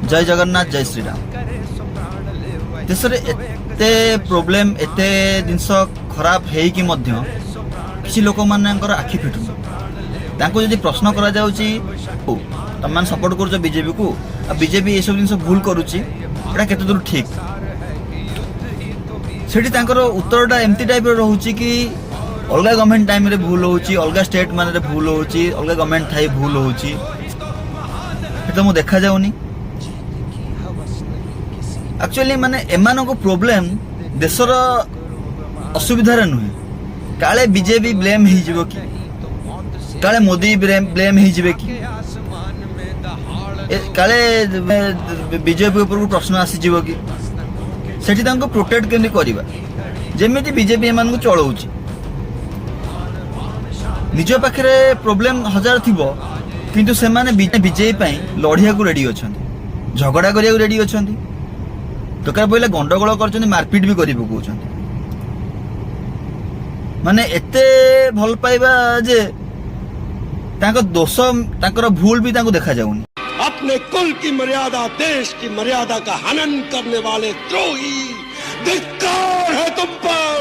जय जगन्नाथ जय श्रीराम। देश में एत प्रोब्लेम एत जिनस खराब होगी किसी लोक मान आखि फिटुनी जदि प्रश्न करा तुम मैंने सपोर्ट कर बीजेपी को बीजेपी ये सब जिन भूल करुच्ची केते दूर ठीक से उत्तरटा एमती टाइप रोचे कि अलग गवर्नमेंट टाइम रे भूल होची अलग स्टेट मान रे भूल होची अलग गवर्नमेंट थाई भूल होची तो मु देखा जाउनी। एक्चुअली माने एमान को प्रॉब्लम देशर असुविधा नुहे काले बीजेपी ब्लेम ही जीवो कि काले मोदी ब्लेम ही जीवे कि काले बीजेपी ऊपर प्रश्न आसी जीवो कि सेठी तांको प्रोटेक्ट केमि करबा जेमिति बीजेपी एमान को चलाउची निज पाखे प्रोब्लेम हजार थी किंतु से माने बीजेपी लड़िया को रेडी अच्छा झगड़ा करिया रेडी अच्छा दरकार पड़े गंडगोल कर मारपिट भी कर पकाउछन माने एते भल पाइबा जे तांको दोष तांकर भूल भी तांको देखा जाउनी। अपने कुल की मर्यादा देश की मर्यादा का हनन करने वाले द्रोही धिक्कार है तुम पर।